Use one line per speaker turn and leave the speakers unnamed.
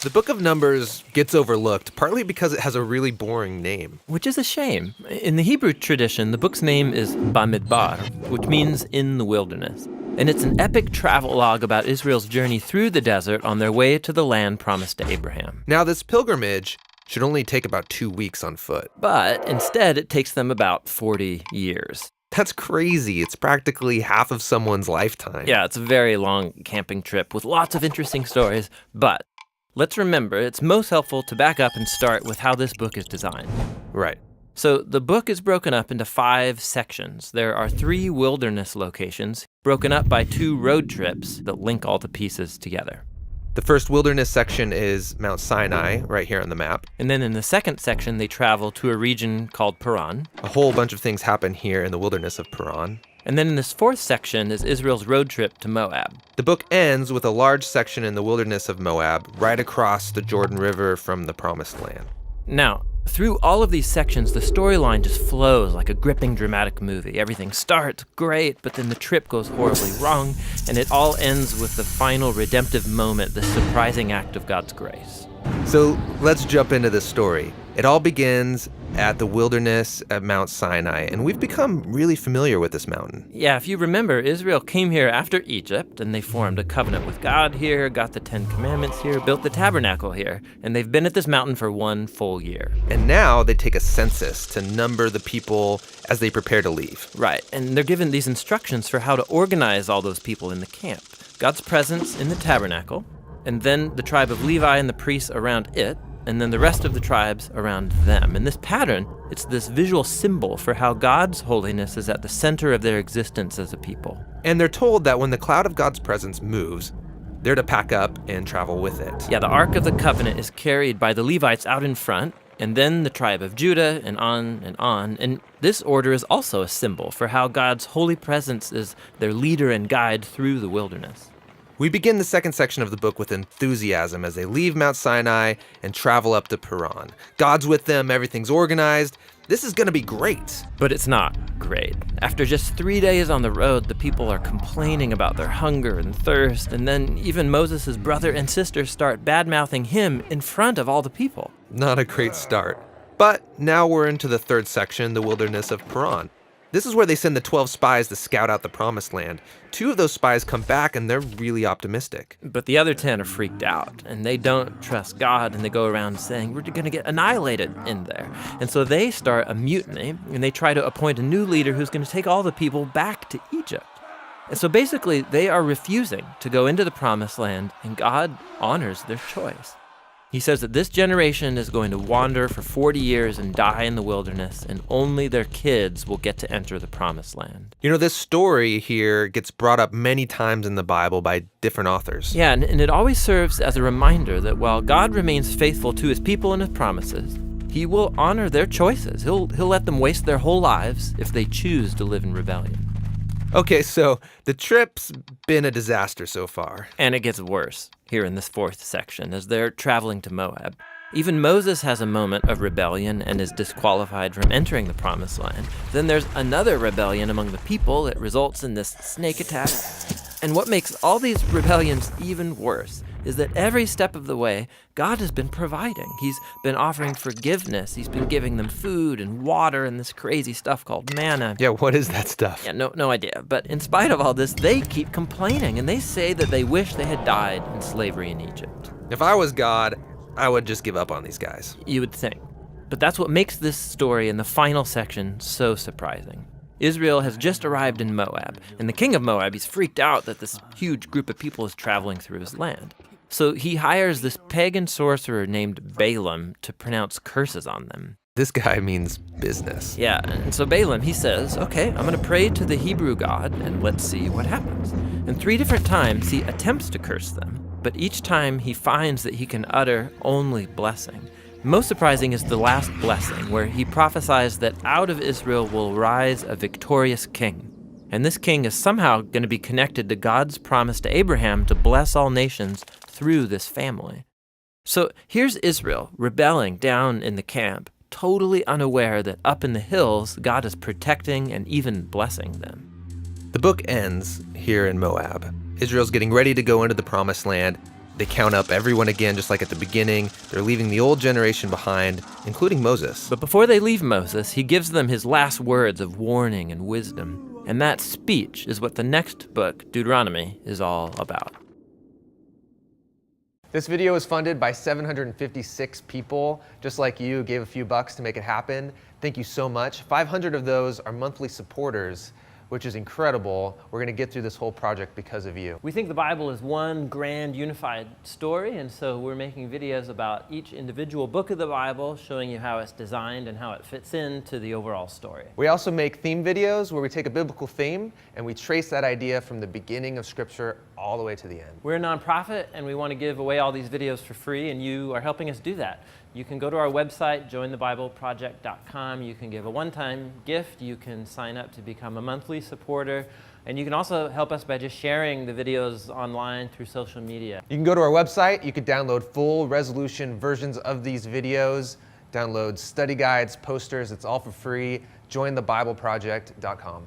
The book of Numbers gets overlooked, partly because it has a really boring name.
Which is a shame. In the Hebrew tradition, the book's name is Bamidbar, which means in the wilderness. And it's an epic travelogue about Israel's journey through the desert on their way to the land promised to Abraham.
Now, this pilgrimage should only take about 2 weeks on foot.
But instead, it takes them about 40 years.
That's crazy. It's practically half of someone's lifetime.
Yeah, it's a very long camping trip with lots of interesting stories. But let's remember, it's most helpful to back up and start with how this book is designed.
Right.
So the book is broken up into 5 sections. There are 3 wilderness locations, broken up by 2 road trips that link all the pieces together.
The first wilderness section is Mount Sinai, right here on the map.
And then in the second section, they travel to a region called Paran.
A whole bunch of things happen here in the wilderness of Paran.
And then in this 4th section is Israel's road trip to Moab.
The book ends with a large section in the wilderness of Moab, right across the Jordan River from the Promised Land.
Now, through all of these sections, the storyline just flows like a gripping dramatic movie. Everything starts great, but then the trip goes horribly wrong, and it all ends with the final redemptive moment, the surprising act of God's grace.
So let's jump into this story. It all begins at the wilderness at Mount Sinai, and we've become really familiar with this mountain.
Yeah, if you remember, Israel came here after Egypt, and they formed a covenant with God here, got the 10 Commandments here, built the tabernacle here, and they've been at this mountain for 1 full year.
And now they take a census to number the people as they prepare to leave.
Right, and they're given these instructions for how to organize all those people in the camp. God's presence in the tabernacle, and then the tribe of Levi and the priests around it, and then the rest of the tribes around them. And this pattern, it's this visual symbol for how God's holiness is at the center of their existence as a people.
And they're told that when the cloud of God's presence moves, they're to pack up and travel with it.
Yeah, the Ark of the Covenant is carried by the Levites out in front, and then the tribe of Judah, and on and on. And this order is also a symbol for how God's holy presence is their leader and guide through the wilderness.
We begin the second section of the book with enthusiasm as they leave Mount Sinai and travel up to Paran. God's with them, everything's organized. This is going to be great.
But it's not great. After just 3 days on the road, the people are complaining about their hunger and thirst, and then even Moses' brother and sister start bad-mouthing him in front of all the people.
Not a great start. But now we're into the third section, the wilderness of Paran. This is where they send the 12 spies to scout out the Promised Land. 2 of those spies come back, and they're really optimistic.
But the other 10 are freaked out, and they don't trust God, and they go around saying, we're going to get annihilated in there. And so they start a mutiny, and they try to appoint a new leader who's going to take all the people back to Egypt. And so basically, they are refusing to go into the Promised Land, and God honors their choice. He says that this generation is going to wander for 40 years and die in the wilderness, and only their kids will get to enter the Promised Land.
You know, this story here gets brought up many times in the Bible by different authors.
Yeah, and it always serves as a reminder that while God remains faithful to his people and his promises, he will honor their choices. He'll let them waste their whole lives if they choose to live in rebellion.
Okay, so the trip's been a disaster so far.
And it gets worse here in this 4th section as they're traveling to Moab. Even Moses has a moment of rebellion and is disqualified from entering the Promised Land. Then there's another rebellion among the people that results in this snake attack. And what makes all these rebellions even worse is that every step of the way, God has been providing. He's been offering forgiveness. He's been giving them food and water and this crazy stuff called manna.
Yeah, what is that stuff?
Yeah, no idea. But in spite of all this, they keep complaining, and they say that they wish they had died in slavery in Egypt.
If I was God, I would just give up on these guys.
You would think. But that's what makes this story in the final section so surprising. Israel has just arrived in Moab, and the king of Moab, he's freaked out that this huge group of people is traveling through his land. So he hires this pagan sorcerer named Balaam to pronounce curses on them.
This guy means business.
Yeah, and so Balaam, he says, okay, I'm going to pray to the Hebrew God, and let's see what happens. And 3 different times he attempts to curse them, but each time he finds that he can utter only blessing. Most surprising is the last blessing, where he prophesies that out of Israel will rise a victorious king. And this king is somehow going to be connected to God's promise to Abraham to bless all nations through this family. So here's Israel rebelling down in the camp, totally unaware that up in the hills, God is protecting and even blessing them.
The book ends here in Moab. Israel's getting ready to go into the Promised Land, They count up everyone again, just like at the beginning. They're leaving the old generation behind, including Moses.
But before they leave Moses, he gives them his last words of warning and wisdom. And that speech is what the next book, Deuteronomy, is all about.
This video was funded by 756 people, just like you, gave a few bucks to make it happen. Thank you so much. 500 of those are monthly supporters, which is incredible. We're going to get through this whole project because of you.
We think the Bible is one grand unified story, and so we're making videos about each individual book of the Bible, showing you how it's designed and how it fits into the overall story.
We also make theme videos where we take a biblical theme and we trace that idea from the beginning of Scripture all the way to the end.
We're a nonprofit, and we want to give away all these videos for free, and you are helping us do that. You can go to our website, jointhebibleproject.com. You can give a one-time gift. You can sign up to become a monthly supporter. And you can also help us by just sharing the videos online through social media.
You can go to our website. You can download full resolution versions of these videos, download study guides, posters. It's all for free. Jointhebibleproject.com.